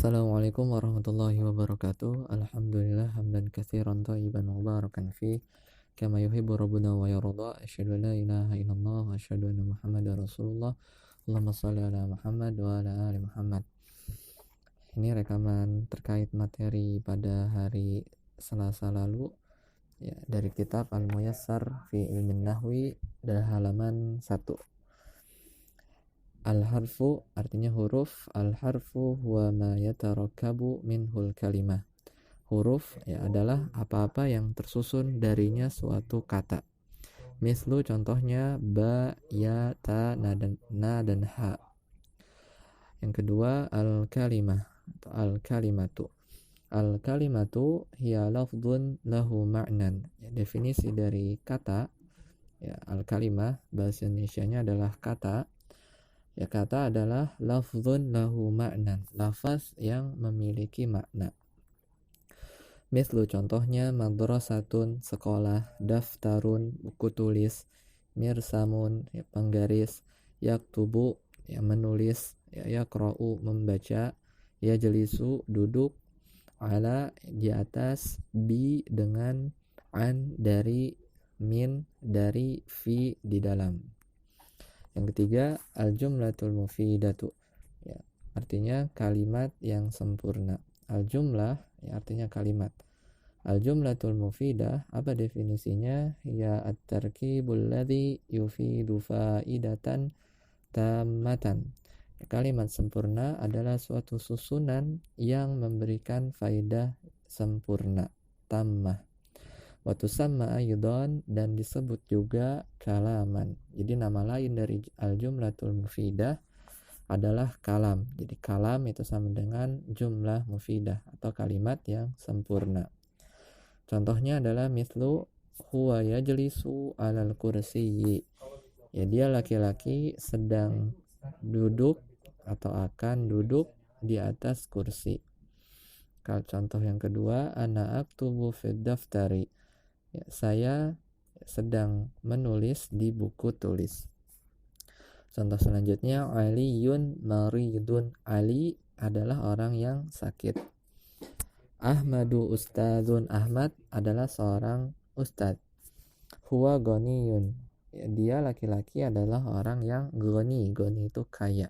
Assalamualaikum warahmatullahi wabarakatuh. Alhamdulillah hamdan katsiran thayyiban mubarakan fi kama yuhibbu rabbuna wa yarda. Asyhadu an la ilaha illallah wa asyhadu anna Muhammadar Rasulullah. Allahumma shalli ala Muhammad wa ala ali Muhammad. Ini rekaman terkait materi pada hari Selasa lalu ya, dari kitab Al-Muyassar fi Ilmin Nahwi dari halaman 1. Al-harfu artinya huruf. Al-harfu huwa ma yatarakkabu minhul kalimah. Huruf ya adalah apa-apa yang tersusun darinya suatu kata. Mislu contohnya ba, ya, ta, na dan ha. Yang kedua al-kalimah atau al-kalimatu. Al-kalimatu hiya lafdhun lahu ma'nan. Ya, definisi dari kata ya, al-kalimah bahasa Indonesianya adalah kata. Ya, kata adalah lafzun lahu ma'nan, lafaz yang memiliki makna. Mislu contohnya madrasatun sekolah, daftarun buku tulis, mirsamun ya, penggaris, yaktubu ya, menulis, ya, yaqra'u membaca, yajlisu duduk, ala di atas, bi dengan, an dari, min dari, fi di dalam. Yang ketiga al-jumlatul mufidatu ya, artinya kalimat yang sempurna. Al-jumlah ya, artinya kalimat. Al-jumlatul mufidah apa definisinya? Ya at-tarkibul ladzi yufidu faidatan tammatan. Kalimat sempurna adalah suatu susunan yang memberikan faedah sempurna, tammah. Wa tusamma aydan dan disebut juga kalaman. Jadi nama lain dari al-jumlatul mufidah adalah kalam. Jadi kalam itu sama dengan jumlah mufidah atau kalimat yang sempurna. Contohnya adalah mislu huwa yajlisu alal kursiyyi. Ya, dia laki-laki sedang duduk atau akan duduk di atas kursi. Contoh yang kedua, ana aktubu fid daftari. Ya, saya sedang menulis di buku tulis. Contoh selanjutnya, Aliyun maridun. Ali adalah orang yang sakit. Ahmadu ustadzun. Ahmad adalah seorang ustadz. Huwa ghaniyun. Ya, dia laki-laki adalah orang yang goni. Goni itu kaya.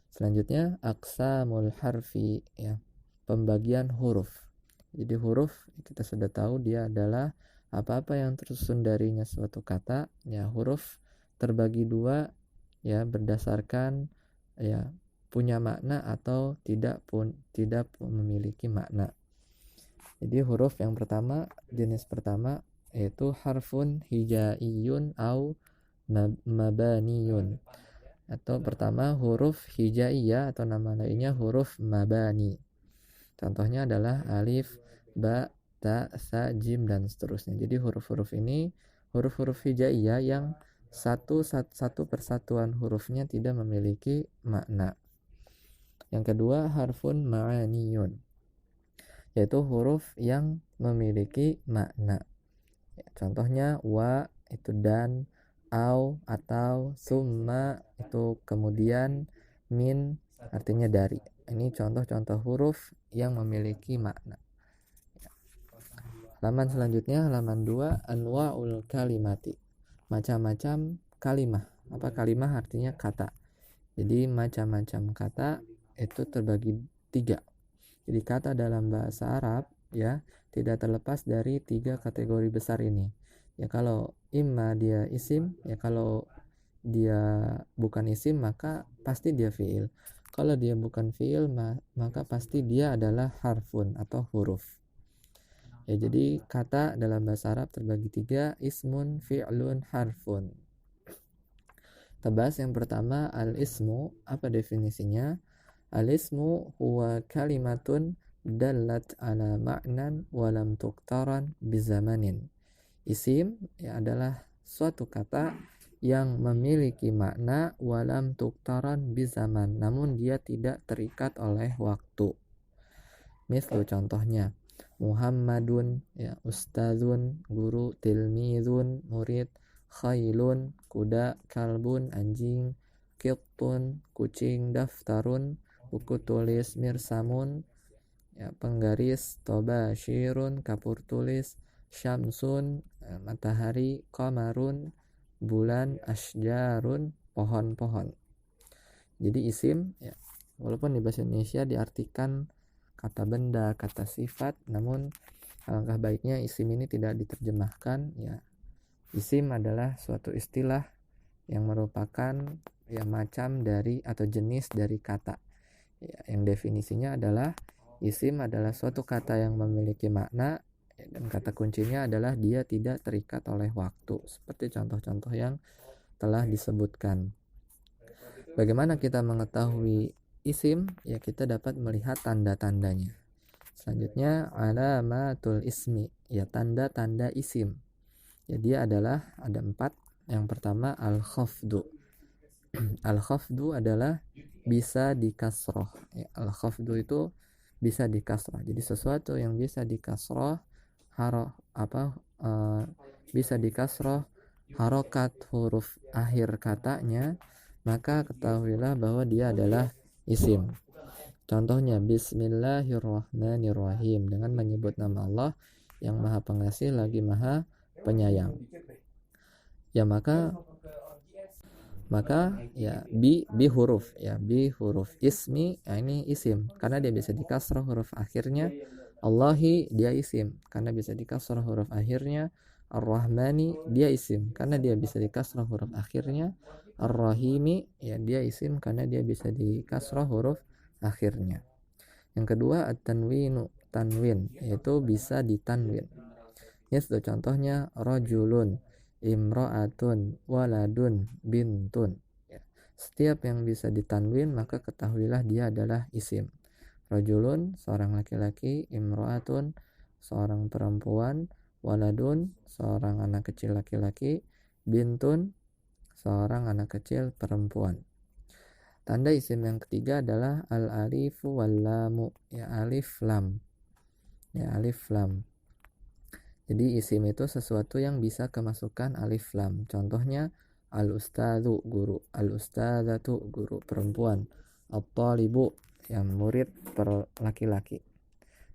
Selanjutnya, aqsamul harfi ya, pembagian huruf. Jadi huruf kita sudah tahu dia adalah apa-apa yang tersusun darinya suatu kata. Ya, huruf terbagi dua ya, berdasarkan ya punya makna atau tidak memiliki makna. Jadi huruf yang pertama, jenis pertama yaitu harfun hijaiyun au mabaniyun. Atau pertama huruf hijaiyah atau nama lainnya huruf mabani. Contohnya adalah alif, ba, ta, sa, jim dan seterusnya. Jadi huruf-huruf ini huruf-huruf hijaiyah yang satu persatuan hurufnya tidak memiliki makna. Yang kedua harfun ma'aniyun, yaitu huruf yang memiliki makna. Ya, contohnya wa itu dan, au atau, summa itu kemudian, min artinya dari. Ini contoh-contoh huruf yang memiliki makna. Halaman selanjutnya, halaman 2, anwa'ul kalimati. Macam-macam kalimah. Apa kalimah? Artinya kata. Jadi macam-macam kata itu terbagi 3. Jadi kata dalam bahasa Arab ya tidak terlepas dari 3 kategori besar ini. Ya, kalau imma dia isim, ya kalau dia bukan isim maka pasti dia fi'il. Kalau dia bukan fi'il maka pasti dia adalah harfun atau huruf. Ya, jadi kata dalam bahasa Arab terbagi 3, ismun, fi'lun, harfun. Tebas yang pertama al-ismu. Apa definisinya? Al-ismu huwa kalimatun dallat ala ma'nan walam tuqtaran bizamanin. Isim ya adalah suatu kata yang memiliki makna walam tuqtaran bizaman, namun dia tidak terikat oleh waktu. Misal contohnya Muhammadun ya ustadzun guru, tilmizun murid, khailun kuda, kalbun anjing, qittun kucing, daftarun buku tulis, mirsamun ya penggaris, tobashirun kapur tulis, syamsun matahari, qamarun bulan, asjarun pohon-pohon. Jadi isim ya, walaupun di bahasa Indonesia diartikan kata benda, kata sifat, namun alangkah baiknya isim ini tidak diterjemahkan ya. Isim adalah suatu istilah yang merupakan ya macam dari atau jenis dari kata ya, yang definisinya adalah isim adalah suatu kata yang memiliki makna ya, dan kata kuncinya adalah dia tidak terikat oleh waktu, seperti contoh-contoh yang telah disebutkan. Bagaimana kita mengetahui isim? Ya kita dapat melihat tanda-tandanya. Selanjutnya alamatul ismi, ya tanda-tanda isim. Ya dia adalah ada 4. Yang pertama al-khafdu. Al-khafdu adalah bisa dikasroh ya, al-khafdu itu bisa dikasroh. Jadi sesuatu yang bisa dikasroh bisa dikasroh harokat huruf akhir katanya, maka ketahuilah bahwa dia adalah isim. Contohnya bismillahirrahmanirrahim, dengan menyebut nama Allah yang maha pengasih lagi maha penyayang. Ya maka ya bi huruf ya, bi huruf ismi ya, ini isim karena dia bisa dikasroh huruf akhirnya. Allahi dia isim karena bisa dikasroh huruf akhirnya. Ar-Rahmani dia isim karena dia bisa dikasroh huruf akhirnya. Ar-Rahimi ya dia isim karena dia bisa dikasroh huruf akhirnya. Yang kedua at-tanwinu, tanwin yaitu bisa ditanwin. Ini sudah contohnya rajulun, imra'atun, waladun, bintun ya. Setiap yang bisa ditanwin maka ketahuilah dia adalah isim. Rajulun seorang laki-laki, imra'atun seorang perempuan, waladun seorang anak kecil laki-laki, bintun seorang anak kecil perempuan. Tanda isim yang ketiga adalah al-alifu wal-lamu ya, alif lam ya, alif lam. Jadi isim itu sesuatu yang bisa kemasukan alif lam. Contohnya al-ustadzu guru, al-ustadzatu guru perempuan, at-talibu yang murid laki-laki.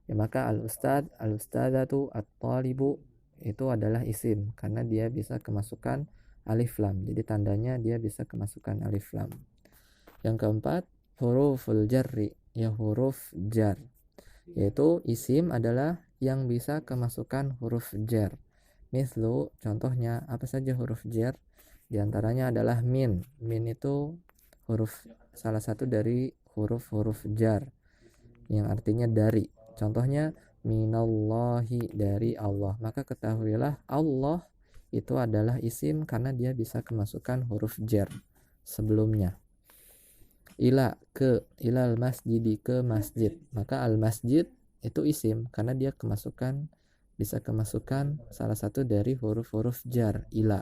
Ya maka al-ustadz, al-ustadzatu, at-talibu itu adalah isim karena dia bisa kemasukan alif lam. Jadi tandanya dia bisa kemasukan alif lam. Yang keempat huruful jarri ya, huruf jar, yaitu isim adalah yang bisa kemasukan huruf jar. Mislu contohnya apa saja huruf jar? Di antaranya adalah min. Min itu huruf salah satu dari huruf-huruf jar yang artinya dari. Contohnya minallahi dari Allah. Maka ketahuilah Allah itu adalah isim karena dia bisa kemasukan huruf jar sebelumnya. Ila ke, ilal masjidi ke masjid, maka al masjid itu isim karena dia bisa kemasukan salah satu dari huruf-huruf jar ila.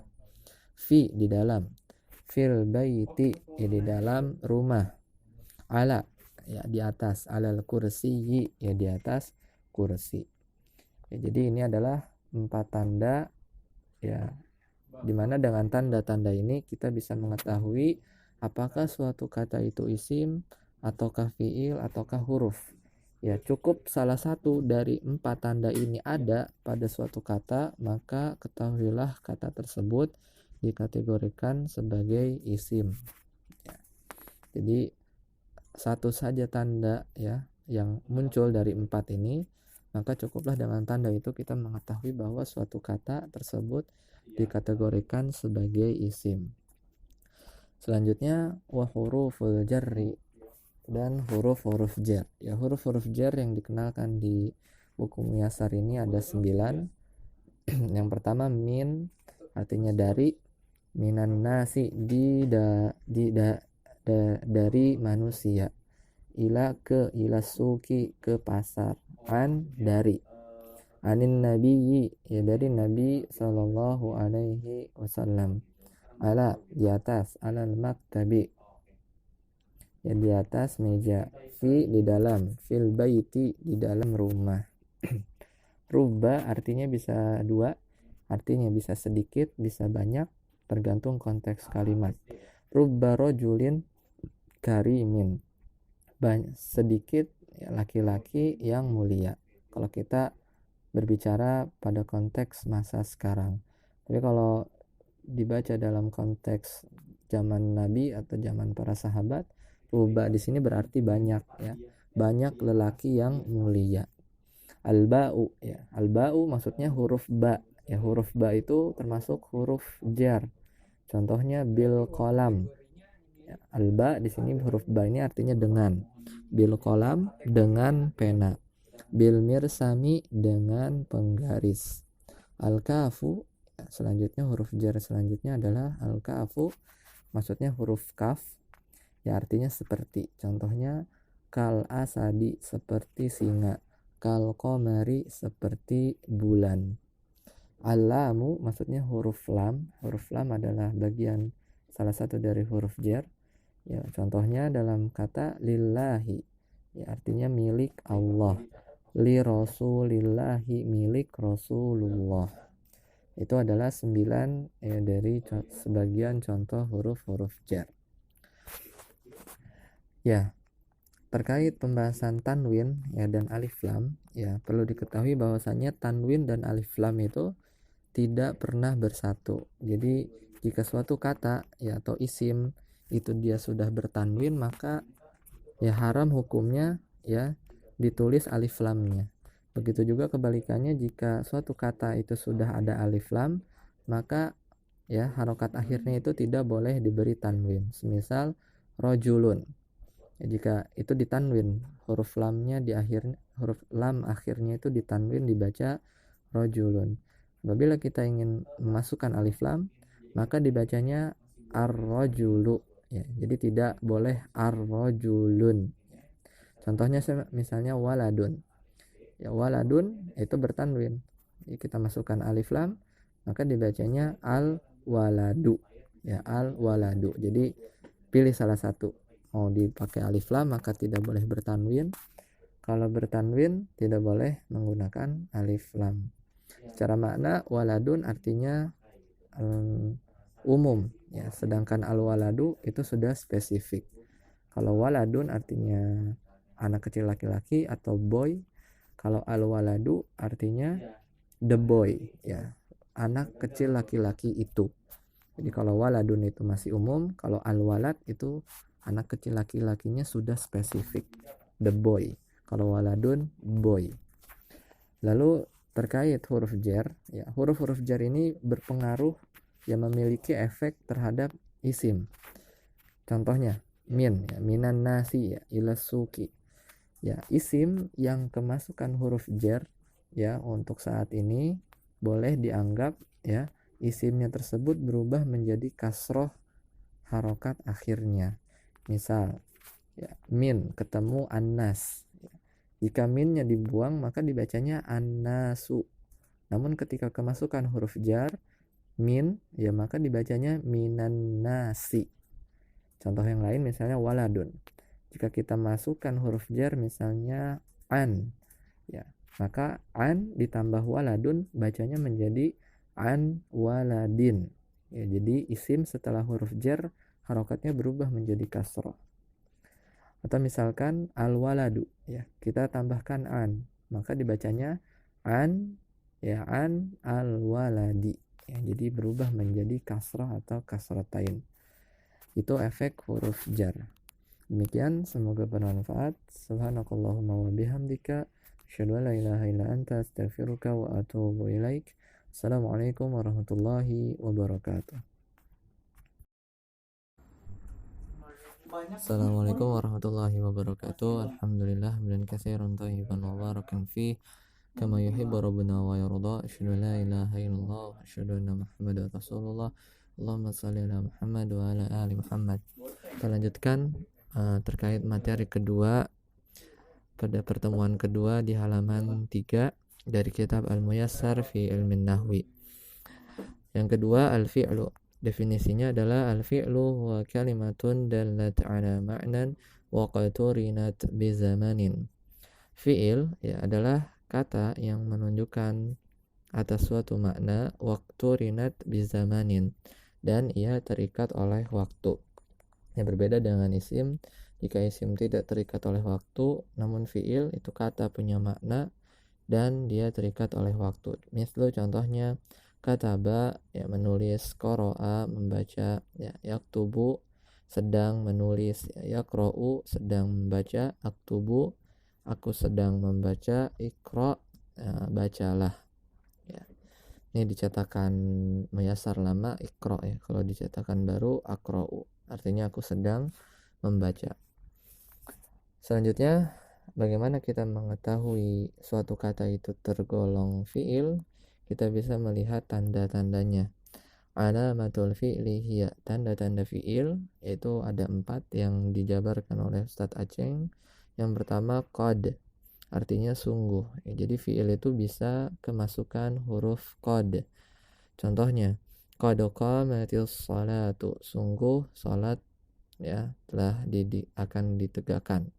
Fi di dalam, fil baiti ya di dalam rumah, ala ya di atas, alal kursi ya di atas kursi ya. Jadi ini adalah 4 tanda ya, dimana dengan tanda-tanda ini kita bisa mengetahui apakah suatu kata itu isim ataukah fiil ataukah huruf ya. Cukup salah satu dari 4 tanda ini ada pada suatu kata, maka ketahuilah kata tersebut dikategorikan sebagai isim ya. Jadi satu saja tanda ya yang muncul dari 4 ini, maka cukuplah dengan tanda itu kita mengetahui bahwa suatu kata tersebut dikategorikan sebagai isim. Selanjutnya wa huruful jarri, dan huruf-huruf jar ya. Huruf-huruf jar yang dikenalkan di buku Muyasar ini ada 9. Yang pertama min, artinya dari, minan nasi dari manusia, ila ke, ila suki ke pasar, an dari, anin nabiyyi ya dari Nabi sallallahu alaihi wasallam, ala di atas, alal maktabi ya di atas meja, fi di dalam, fil baiti di dalam rumah. Rubba artinya bisa 2, artinya bisa sedikit bisa banyak tergantung konteks kalimat. Rubba rojulin karimin sedikit ya, laki-laki yang mulia. Kalau kita berbicara pada konteks masa sekarang. Tapi kalau dibaca dalam konteks zaman Nabi atau zaman para sahabat, ruba di sini berarti banyak ya. Banyak lelaki yang mulia. Al-ba'u ya. Al-ba'u maksudnya huruf ba. Ya, huruf ba itu termasuk huruf jar. Contohnya bil qalam. Ya, al-ba di sini huruf ba ini artinya dengan. Bil qalam dengan pena. Bil mirsami dengan penggaris. Al-kafu selanjutnya huruf jar selanjutnya adalah al-kafu, maksudnya huruf kaf ya, artinya seperti. Contohnya kal asadi seperti singa, kal qamari seperti bulan. Al-lamu maksudnya huruf lam. Huruf lam adalah bagian salah satu dari huruf jar ya, contohnya dalam kata lillahi ya, artinya milik Allah. Li rasulillahi milik Rasulullah. Itu adalah 9 ya, dari sebagian contoh huruf-huruf jar. Ya, terkait pembahasan tanwin ya dan alif lam ya, perlu diketahui bahwasanya tanwin dan alif lam itu tidak pernah bersatu. Jadi jika suatu kata ya atau isim itu dia sudah bertanwin, maka ya haram hukumnya ya ditulis alif lamnya. Begitu juga kebalikannya, jika suatu kata itu sudah ada alif lam, maka ya harokat akhirnya itu tidak boleh diberi tanwin. Semisal rojulun ya, jika itu ditanwin, huruf lamnya di akhir, huruf lam akhirnya itu ditanwin, dibaca rojulun. Apabila kita ingin memasukkan alif lam, maka dibacanya ar-rojulu ya, jadi tidak boleh ar-rojulun. Contohnya misalnya waladun ya, waladun itu bertanwin, jadi kita masukkan alif lam, maka dibacanya al-waladu ya, al-waladu. Jadi pilih salah satu, mau dipakai alif lam maka tidak boleh bertanwin, kalau bertanwin tidak boleh menggunakan alif lam. Secara makna waladun artinya umum ya, sedangkan al-waladu itu sudah spesifik. Kalau waladun artinya anak kecil laki-laki atau boy, kalau al-waladu artinya the boy ya, anak kecil laki-laki itu. Jadi kalau waladun itu masih umum, kalau al-walad itu anak kecil laki-lakinya sudah spesifik, the boy. Kalau waladun boy. Lalu terkait huruf jar ya, huruf-huruf jar ini berpengaruh yang memiliki efek terhadap isim. Contohnya min ya, minan nasi ya, ila suki ya, isim yang kemasukan huruf jar ya untuk saat ini boleh dianggap ya isimnya tersebut berubah menjadi kasroh harokat akhirnya. Misal ya, min ketemu annas ya. Jika minnya dibuang maka dibacanya annasu, namun ketika kemasukan huruf jar min ya, maka dibacanya minan nasi. Contoh yang lain misalnya waladun, jika kita masukkan huruf jar misalnya an ya, maka an ditambah waladun bacanya menjadi an waladin ya, jadi isim setelah huruf jar harokatnya berubah menjadi kasroh. Atau misalkan al waladu ya, kita tambahkan an, maka dibacanya an ya, an al waladi ya, jadi berubah menjadi kasroh atau kasrotain. Itu efek huruf jar. Demikian, semoga bermanfaat. Subhanakallahumma wa bihamdika, asyhadu an la ilaha illa anta, astaghfiruka wa atubu ilaik. Assalamualaikum warahmatullahi wabarakatuh. Assalamualaikum warahmatullahi wabarakatuh. Alhamdulillah hamdan katsiran thayyiban mubarakan fi kama yuhibbu rabbuna wa yarda. Asyhadu an la ilaha illallah wa asyhadu anna Muhammadar Rasulullah. Allahumma shalli ala Muhammad wa ala ali Muhammad. Kita lanjutkan terkait materi kedua pada pertemuan kedua di halaman 3 dari kitab Al-Muyassar fi Ilmin Nahwi. Yang kedua, al-fi'lu. Definisinya adalah al-fi'lu huwa kalimatun dallat ala ma'nan wa qaturinat bi zamanin. Fi'il ya adalah kata yang menunjukkan atas suatu makna, waqturinat bi zamanin, dan ia terikat oleh waktu. Yang berbeda dengan isim, jika isim tidak terikat oleh waktu, namun fiil itu kata punya makna dan dia terikat oleh waktu. Mislu contohnya kataba ya menulis, qoro'a membaca, ya yaktubu sedang menulis, ya yaqra'u sedang membaca, aktubu aku sedang membaca, iqra ya, bacalah. Ya. Ini dicetakan muyasar lama iqra ya. Kalau dicetakan baru aqra'u, artinya aku sedang membaca. Selanjutnya, bagaimana kita mengetahui suatu kata itu tergolong fiil? Kita bisa melihat tanda-tandanya. Alamatul fi'li hiya, tanda-tanda fiil yaitu ada 4 yang dijabarkan oleh Ustadz Aceng. Yang pertama qad, artinya sungguh. Jadi fiil itu bisa kemasukan huruf qad. Contohnya qad qamatis sholatu, sungguh salat ya telah akan ditegakkan.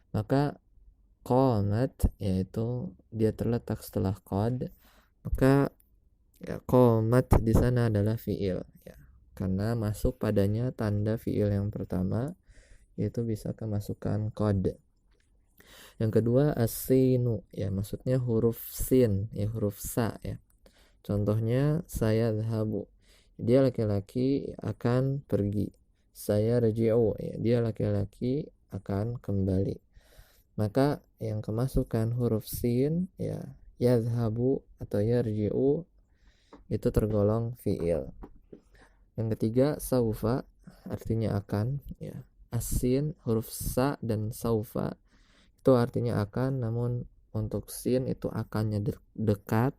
Maka qamat yaitu dia terletak setelah qad, maka ya qamat di sana adalah fiil ya. Karena masuk padanya tanda fiil yang pertama yaitu bisa kemasukan qad. Yang kedua as-sinu ya, maksudnya huruf sin ya, huruf sa ya. Contohnya saya dhahabu, dia laki-laki akan pergi. Saya raji'u ya, dia laki-laki akan kembali. Maka yang kemasukan huruf sin ya yadhabu atau yarji'u itu tergolong fiil. Yang ketiga saufa, artinya akan ya. Asin, huruf sa dan saufa itu artinya akan, namun untuk sin itu akannya dekat,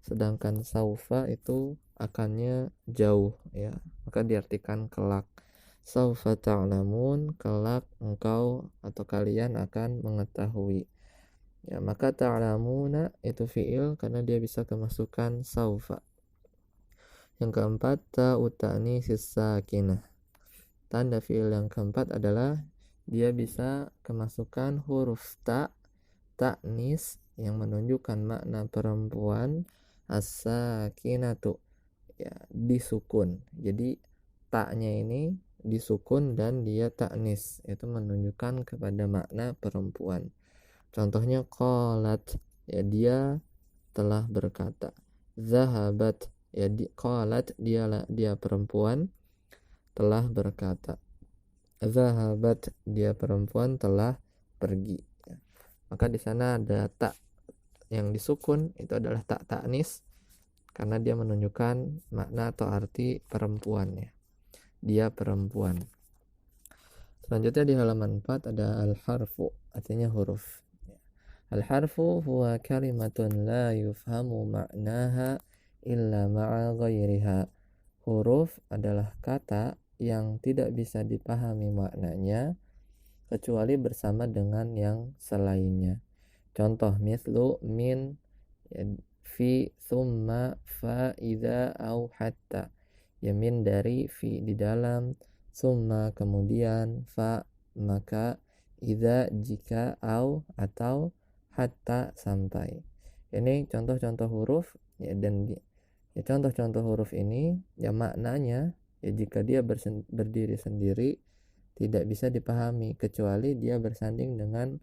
sedangkan saufa itu akannya jauh ya. Maka diartikan kelak. Saufa ta'lamun, kelak engkau atau kalian akan mengetahui. Ya, maka ta'lamuna itu fiil karena dia bisa kemasukan saufa. Yang keempat ta'u ta'nisis sakinah. Tanda fiil yang keempat adalah dia bisa kemasukan huruf ta'nis yang menunjukkan makna perempuan, as-sakinatu ya disukun. Jadi taknya ini disukun dan dia ta'nis, itu menunjukkan kepada makna perempuan. Contohnya qalat ya dia telah berkata, zahabat ya qalat dia perempuan telah berkata, zahabat dia perempuan telah pergi ya. Maka di sana ada tak yang disukun, itu adalah tak ta'nis karena dia menunjukkan makna atau arti perempuan ya. Dia perempuan. Selanjutnya di halaman 4 ada al-harfu, artinya huruf. Al-harfu huwa kalimatun la yufhamu ma'naha illa ma'a ghairiha. Huruf adalah kata yang tidak bisa dipahami maknanya kecuali bersama dengan yang selainnya. Contoh mislu min ya, fi thumma fa idza au hatta. Ya min dari, fi di dalam, summa kemudian, fa maka, idza jika, au atau, hatta sampai. Ini contoh-contoh huruf ya, dan ya, contoh-contoh huruf ini ya maknanya ya jika dia berdiri sendiri tidak bisa dipahami kecuali dia bersanding dengan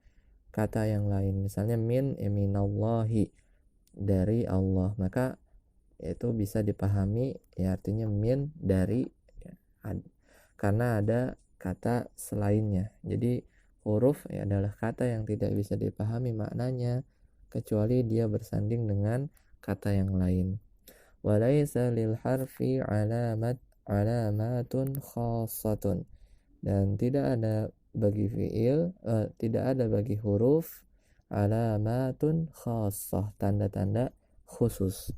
kata yang lain. Misalnya min minallahi, dari Allah, maka itu bisa dipahami ya artinya min dari ya, karena ada kata selainnya. Jadi huruf ya adalah kata yang tidak bisa dipahami maknanya kecuali dia bersanding dengan kata yang lain. Walaysa lil harfi alamatun khassatun, dan tidak ada bagi fiil tidak ada bagi huruf alamatun khassah, tanda-tanda khusus.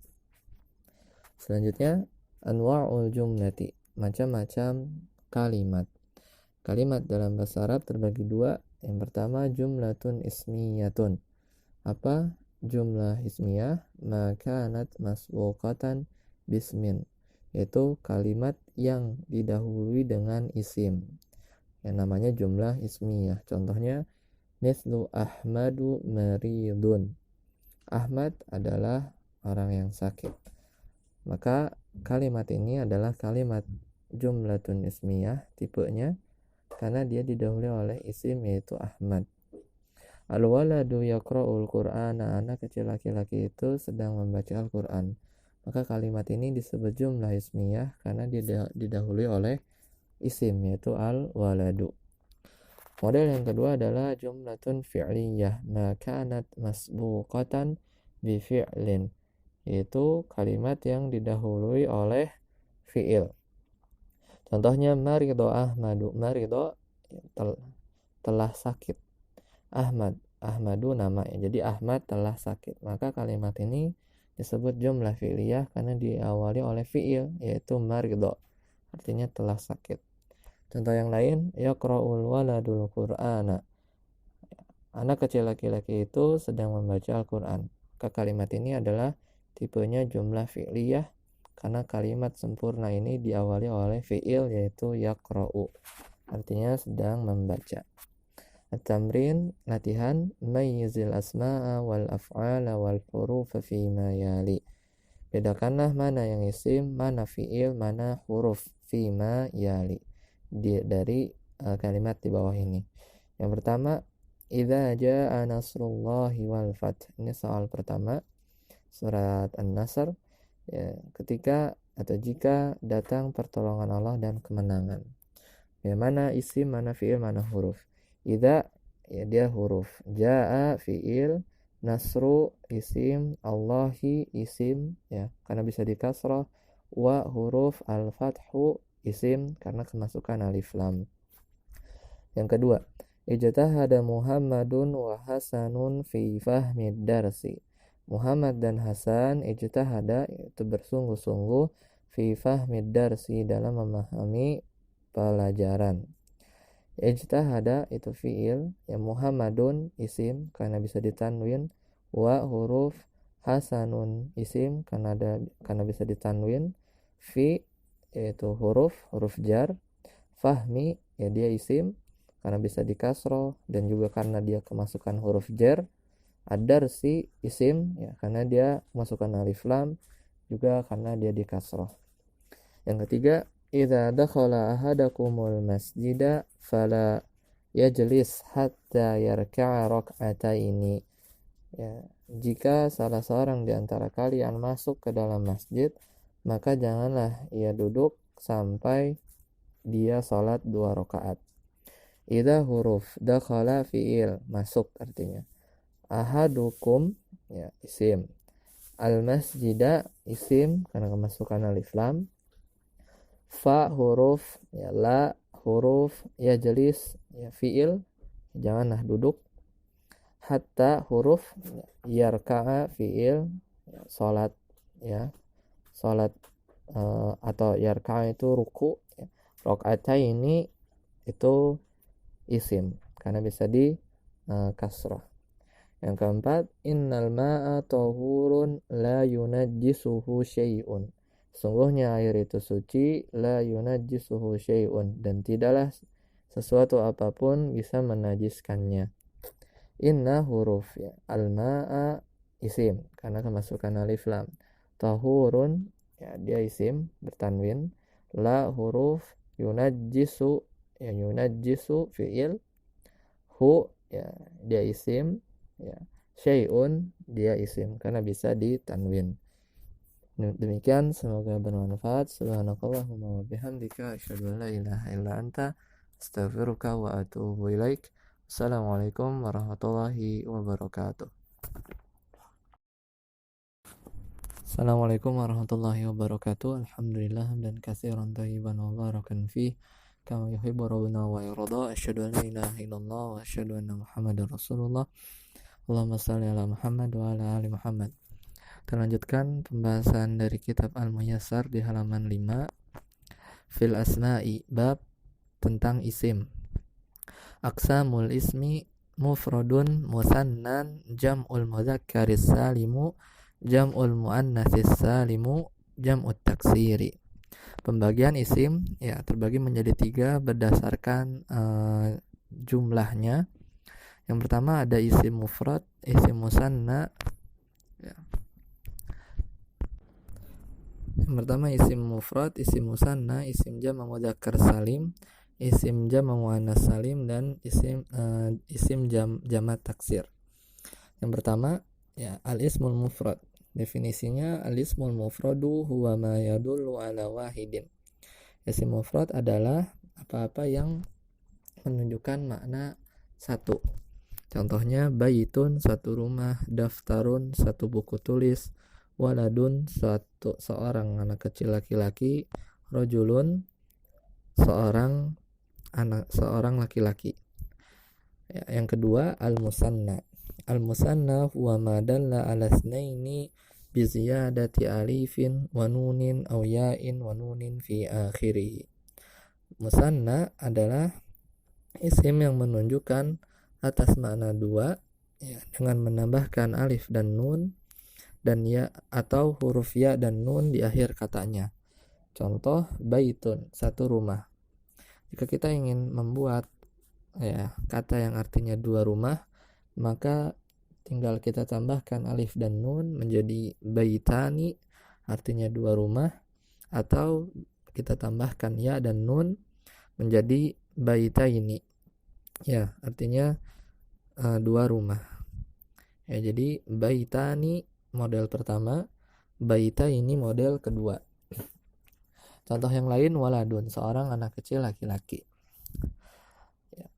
Selanjutnya anwa'ul jumlati, macam-macam kalimat. Kalimat dalam bahasa Arab terbagi dua. Yang pertama jumlatun ismiyatun. Apa jumlah ismiyah? Makanat masbuqatan bismin, yaitu kalimat yang didahului dengan isim, yang namanya jumlah ismiyah. Contohnya mislu Ahmadu maridun, Ahmad adalah orang yang sakit. Maka kalimat ini adalah kalimat jumlatun ismiyah tipenya karena dia didahului oleh isim yaitu Ahmad. Al-waladu yaqra'ul Qur'ana, anak kecil laki-laki itu sedang membaca Al-Qur'an. Maka kalimat ini disebut jumlah ismiyah karena dia didahului oleh isim yaitu al-waladu. Model yang kedua adalah jumlatun fi'liyah ma kanat masbuqatan bi fi'lin, yaitu kalimat yang didahului oleh fi'il. Contohnya marido Ahmadu, marido telah sakit. Ahmadu namanya, jadi Ahmad telah sakit. Maka kalimat ini disebut jumlah fi'liyah karena diawali oleh fi'il yaitu marido, artinya telah sakit. Contoh yang lain, yaqra'ul waladul Qur'ana, anak kecil laki-laki itu sedang membaca Al-Qur'an. Maka kalimat ini adalah tipenya jumlah fi'liyah karena kalimat sempurna ini diawali oleh fi'il yaitu yaqra'u, artinya sedang membaca. At-tamrin, latihan, mayyizil asma'a wal af'ala wal hurufa fima yali. Bedakanlah mana yang isim, mana fi'il, mana huruf fima yali dari kalimat di bawah ini. Yang pertama, idza jaa nasrullahi wal fath. Ini soal pertama, surat An-Nasr, ya, ketika atau jika datang pertolongan Allah dan kemenangan. Ya, mana isim, mana fi'il, mana huruf. Idza, ya dia huruf, jaa fi'il, nasru isim, Allahi isim, ya karena bisa dikasrah, wa huruf al-fathu isim karena kemasukan alif lam. Yang kedua, ijtahada Muhammadun wa Hasanun fi fahmid darsi. Muhammad dan Hasan ijtahada itu bersungguh-sungguh fi fahmid darsi dalam memahami pelajaran. Ijtahada itu fi'il, ya Muhammadun isim karena bisa ditanwin, wa huruf Hasanun isim karena bisa ditanwin, fi yaitu huruf jar, fahmi ya dia isim karena bisa dikasroh dan juga karena dia kemasukan huruf jar, ad-darsi isim ya karena dia kemasukan alif lam juga karena dia dikasroh. Yang ketiga, idza dakhala ahadakumul masjida fala yajlis hatta yarka'a rak'ataini. Ya, jika salah seorang di antara kalian masuk ke dalam masjid, maka janganlah ia duduk sampai dia salat 2 rakaat. Idza huruf dakhala fi'il, masuk artinya. Ahadukum ya isim. Al masjida isim karena kemasukan alif lam. Fa huruf ya la huruf yajlis ya fi'il, janganlah duduk. Hatta huruf yarka'a fi'il ya, salat ya salat atau yarka'a itu ruku ya. Rakaataini itu isim karena bisa di kasrah. Yang keempat, innal ma'a tahurun la yunajjisuhu syai'un. Sungguhnya air itu suci, la yunajjisuhu syai'un, dan tidaklah sesuatu apapun bisa menajiskannya. Inna huruf ya, al-ma'a isim karena kemasukan alif lam. Tahurun ya dia isim bertanwin. La huruf yunajjisu ya yunajjisu fi'il. Hu ya dia isim ya. Syai'un dia isim karena bisa ditanwin. Demikian, semoga bermanfaat. Subhanakallahumma wa bihamdika asyhadu an la ilaha illa anta astaghfiruka wa atubu ilaik. Assalamualaikum warahmatullahi wabarakatuh. Assalamualaikum warahmatullahi wabarakatuh. Alhamdulillah dan katsiran thayyiban mubarakan fi kama yuhibbu rabbuna wa yarda. Asyhadu an la ilaha illallah wa asyhadu anna Muhammadar Rasulullah. Allahumma shalli ala Muhammad wa ala ali Muhammad. Kita lanjutkan pembahasan dari kitab Al-Muyassar di halaman 5. Fil asma'i, bab tentang isim. Aqsamul ismi mufradun musannan jam'ul mudzakkaris salimu jam'ul muannatsis salimu jam'ut taksiri. Pembagian isim ya terbagi menjadi 3 berdasarkan jumlahnya. Yang pertama ada isim mufrad, isim musanna ya. Yang pertama isim mufrad, isim musanna, isim jama' mudzakkar salim, isim jama' muannas salim, dan isim jama' taksir. Yang pertama ya al-ismul mufrad. Definisinya al-ismul mufradu huwa ma yadullu ala wahidin. Isim mufrad adalah apa-apa yang menunjukkan makna satu. Contohnya baitun, satu rumah, daftarun, satu buku tulis, waladun, seorang anak kecil laki-laki, rojulun, seorang laki-laki. Ya, yang kedua al-musanna. Al-musanna huwa ma dalla ala tsnaini bi ziyadati alifin wa nunin aw ya'in wa nunin fi akhirih. Musanna adalah isim yang menunjukkan atas makna dua ya, dengan menambahkan alif dan nun dan ya atau huruf ya dan nun di akhir katanya. Contoh baitun, satu rumah. Jika kita ingin membuat ya kata yang artinya dua rumah, maka tinggal kita tambahkan alif dan nun menjadi baitani, artinya dua rumah, atau kita tambahkan ya dan nun menjadi baitaini ya, artinya dua rumah ya. Jadi baitani model pertama, baitaini model kedua. Contoh yang lain, waladun, seorang anak kecil laki-laki ya.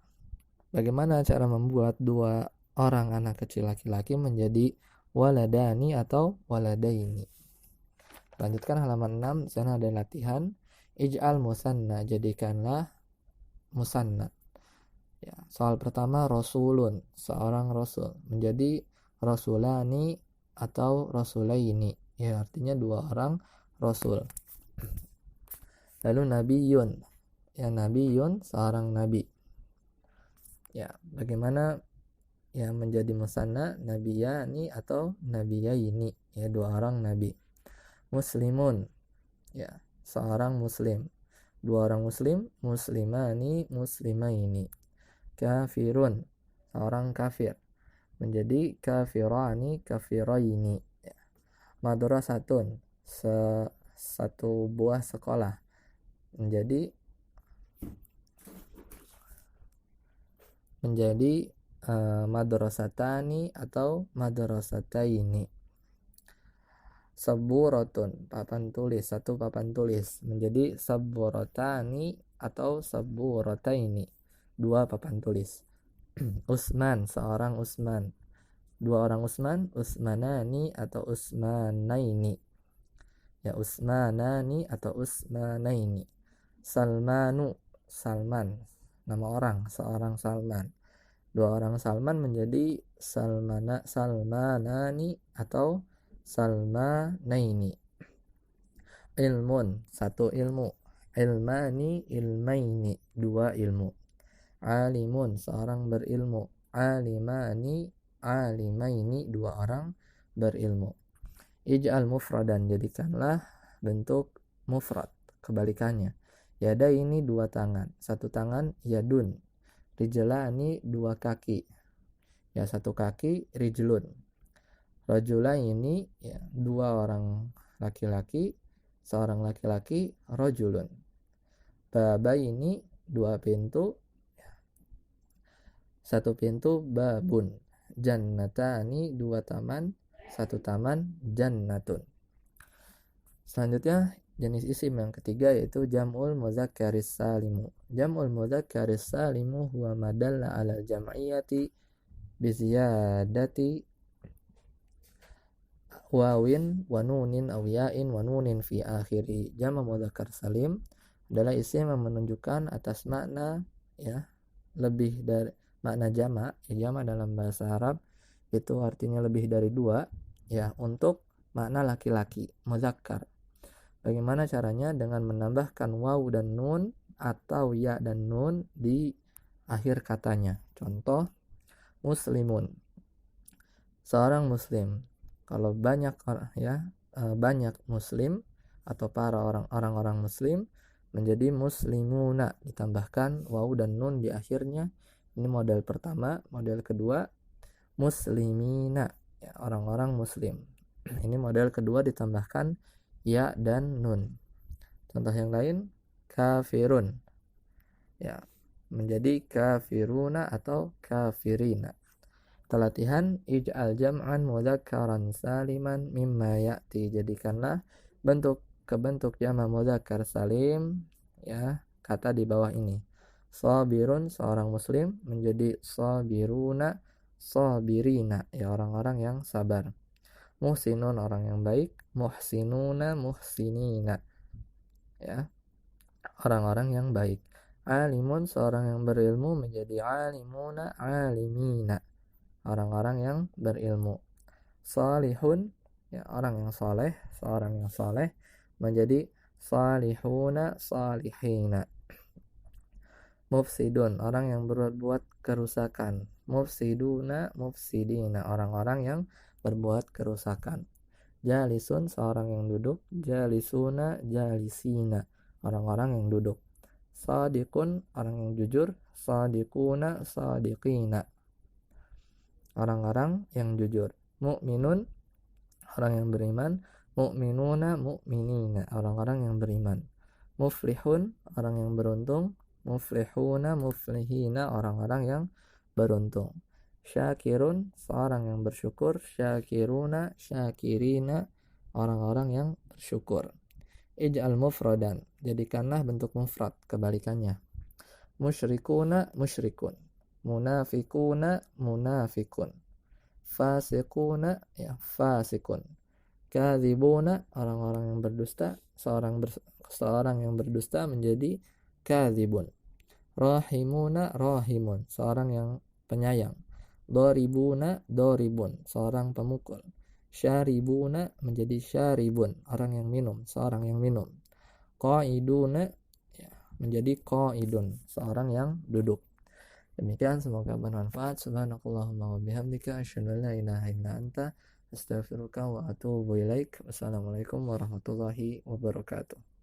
Bagaimana cara membuat dua orang anak kecil laki-laki menjadi waladani atau waladaini? Lanjutkan halaman 6. Di sana ada latihan. Ij'al musanna, jadikanlah musanna ya. Soal pertama, rasulun, seorang rasul, menjadi rasulani atau rasulaini ya, artinya dua orang rasul. Lalu nabiyun ya, nabiyun, seorang nabi ya. Bagaimana ya menjadi musanna? Nabiyani atau nabiyaini ya, dua orang nabi. Muslimun ya, seorang muslim, dua orang muslim, muslimani, muslimaini. Kafirun, seorang kafir, menjadi kafirani, kafiraini ya. Madrasatun, satu buah sekolah, menjadi madrasatani atau madrasataini. Saburatun, papan tulis, satu papan tulis, menjadi saburatani atau saburataini, dua papan tulis. Usman, seorang Usman, dua orang Usman, usmanani atau usmanaini ya, usmanani atau usmanaini. Salmanu, Salman, nama orang, seorang Salman, dua orang Salman menjadi salmanani atau salmanaini. Ilmun, satu ilmu, ilmani, ilmaini, dua ilmu. Alimun, seorang berilmu, alimani, alimaini, dua orang berilmu. Ij'al mufradan, jadikanlah bentuk mufrad, kebalikannya. Yada ini dua tangan, satu tangan yadun. Rijlani, dua kaki ya, satu kaki rijlun. Rajula ini ya, dua orang laki-laki, seorang laki-laki, rajulun. Baba ini dua pintu, satu pintu, babun. Jannatani, dua taman, satu taman, jannatun. Selanjutnya jenis isim yang ketiga yaitu jam'ul mudzakkaris salimu. Jam'ul mudzakkaris salimu huwa madalla ala jam'iyati biziyadati wawin wa nunin aw ya'in wa nunin fi akhiri. Jama' mudzakkar salim adalah isim yang menunjukkan atas makna ya, lebih dari makna jama'. Jama' dalam bahasa Arab itu artinya lebih dari dua ya, untuk makna laki-laki, mudzakkar. Bagaimana caranya? Dengan menambahkan waw dan nun atau ya dan nun di akhir katanya. Contoh, muslimun, seorang muslim. Kalau banyak ya, banyak muslim atau para orang-orang muslim, menjadi muslimuna, ditambahkan waw dan nun di akhirnya. Ini model pertama. Model kedua, muslimina ya, orang-orang muslim. Ini model kedua, ditambahkan ya dan nun. Contoh yang lain, kafirun, ya, menjadi kafiruna atau kafirina. Latihan, ij'al jam'an mudzakkaran saliman mimma ya'ti. Jadikanlah bentuk jama' mudzakkar salim, ya, kata di bawah ini. Sabirun, seorang muslim, menjadi sabiruna, sabirina, ya, orang-orang yang sabar. Muhsinun, orang yang baik, muhsinuna, muhsinina, ya, orang-orang yang baik. Alimun, seorang yang berilmu, menjadi alimuna, alimina, orang-orang yang berilmu. Salihun, ya, orang yang soleh, seorang yang soleh, menjadi salihuna, salihina. Mufsidun, orang yang berbuat kerusakan. Mufsiduna, mufsidina, orang-orang yang berbuat kerusakan. Jalisun, seorang yang duduk. Jalisuna, jalisina, orang-orang yang duduk. Sadiqun, orang yang jujur. Sadiquna, sadiqina, orang-orang yang jujur. Mu'minun, orang yang beriman. Mu'minuna, mu'minina, orang-orang yang beriman. Muflihun, orang yang beruntung. Muflihuna, muflihina, orang-orang yang beruntung. Syakirun, seorang yang bersyukur. Syakiruna, syakirina, orang-orang yang bersyukur. Ij'al mufradan, jadikanlah bentuk mufrad, kebalikannya. Musyrikuna, musyrikun. Munafikuna, munafikun. Fasiquna, ya, fasikun. Kadzibuna, orang-orang yang berdusta. Seorang yang berdusta menjadi kadzibun. Rahimuna, rahimun, seorang yang penyayang. Doribuna, doribun, seorang pemukul. Syaribuna, menjadi syaribun, orang yang minum, seorang yang minum. Qaiduna, ya, menjadi qaidun, seorang yang duduk. Demikian, semoga bermanfaat. Subhanakallahumma wa bihamdika asyhadu an la ilaha illa anta astaghfiruka wa atubu ilaik. Wassalamualaikum warahmatullahi wabarakatuh.